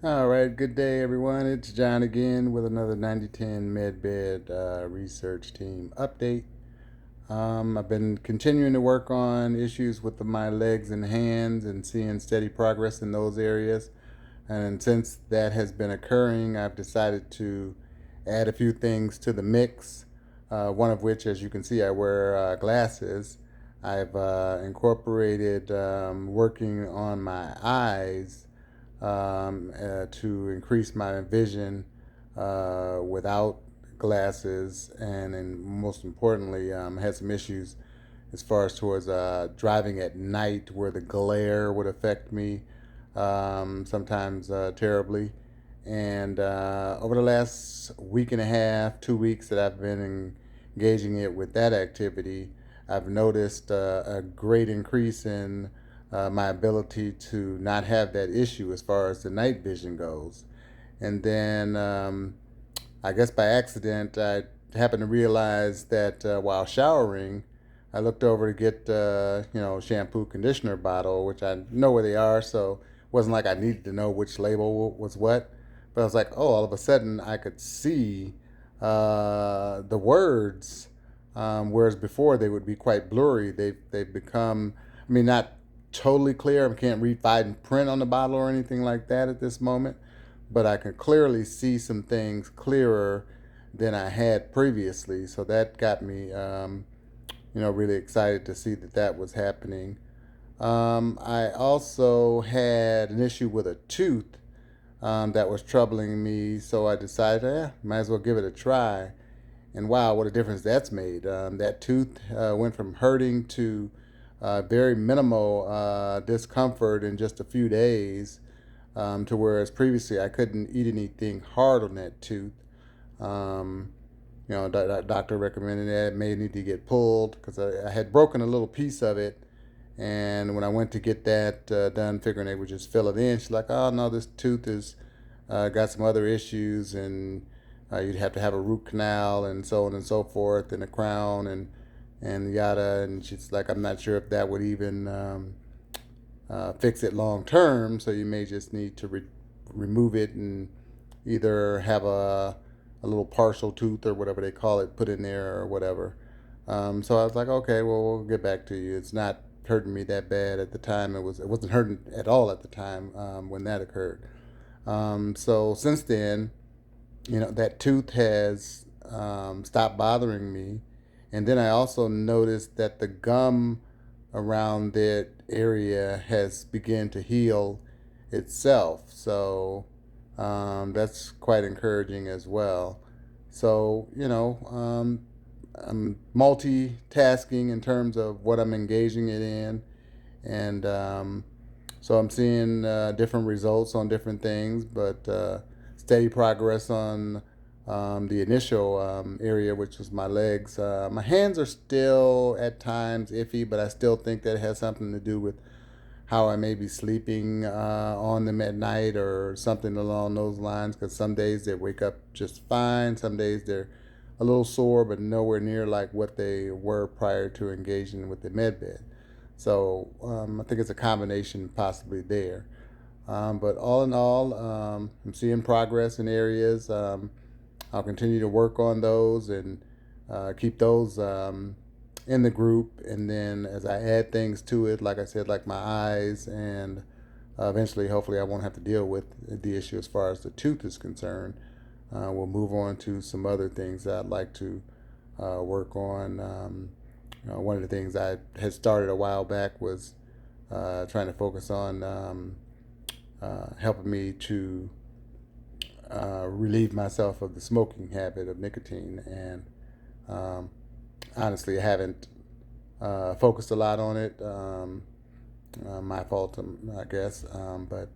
All right, good day, everyone. It's John again with another 9010 Medbed Research Team update. I've been continuing to work on issues with my legs and hands and seeing steady progress in those areas. And since that has been occurring, I've decided to add a few things to the mix. One of which, as you can see, I wear glasses. I've incorporated working on my eyes to increase my vision without glasses, and most importantly, had some issues as far as towards driving at night, where the glare would affect me sometimes terribly. And over the last week and a half, 2 weeks that I've been engaging it with that activity, I've noticed a great increase in my ability to not have that issue as far as the night vision goes. And then I guess by accident, I happened to realize that while showering, I looked over to get shampoo conditioner bottle, which I know where they are, so it wasn't like I needed to know which label was what. But I was like, oh, all of a sudden I could see the words, whereas before they would be quite blurry. They've become, I mean, not totally clear. I can't read fine print on the bottle or anything like that at this moment, but I can clearly see some things clearer than I had previously. So that got me, really excited to see that that was happening. I also had an issue with a tooth that was troubling me, so I decided, might as well give it a try. And wow, what a difference that's made. That tooth went from hurting to very minimal discomfort in just a few days, to whereas previously I couldn't eat anything hard on that tooth. Um, doctor recommended that it may need to get pulled because I had broken a little piece of it. And when I went to get that done, figuring they would just fill it in, she's like, "Oh no, this tooth has got some other issues, and you'd have to have a root canal and so on and so forth, and a crown and yada." And she's like, "I'm not sure if that would even fix it long term. So you may just need to remove it and either have a little partial tooth or whatever they call it put in there or whatever." So I was like, "Okay, well, we'll get back to you. It's not hurting me that bad at the time. It wasn't hurting at all at the time when that occurred." So since then, that tooth has stopped bothering me. And then I also noticed that the gum around that area has begun to heal itself. So that's quite encouraging as well. So, I'm multitasking in terms of what I'm engaging it in. And so I'm seeing different results on different things, but steady progress on the initial area, which was my legs. My hands are still at times iffy, but I still think that has something to do with how I may be sleeping on them at night or something along those lines. Because some days they wake up just fine, some days they're a little sore, but nowhere near like what they were prior to engaging with the med bed. So I think it's a combination possibly there. But all in all, I'm seeing progress in areas. I'll continue to work on those and keep those in the group. And then as I add things to it, like I said, like my eyes, and eventually, hopefully, I won't have to deal with the issue as far as the tooth is concerned. We'll move on to some other things that I'd like to work on. One of the things I had started a while back was trying to focus on helping me to relieve myself of the smoking habit of nicotine. And honestly, I haven't focused a lot on it. My fault, I guess. But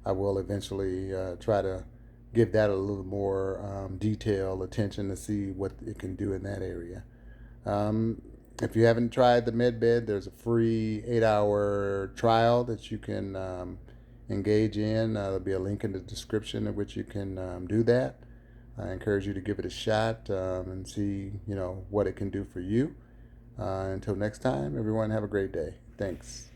I will eventually try to give that a little more detailed attention to see what it can do in that area. If you haven't tried the MedBed, there's a free 8-hour trial that you can engage in. There'll be a link in the description of which you can do that. I encourage you to give it a shot and see, what it can do for you. Until next time, everyone, have a great day. Thanks.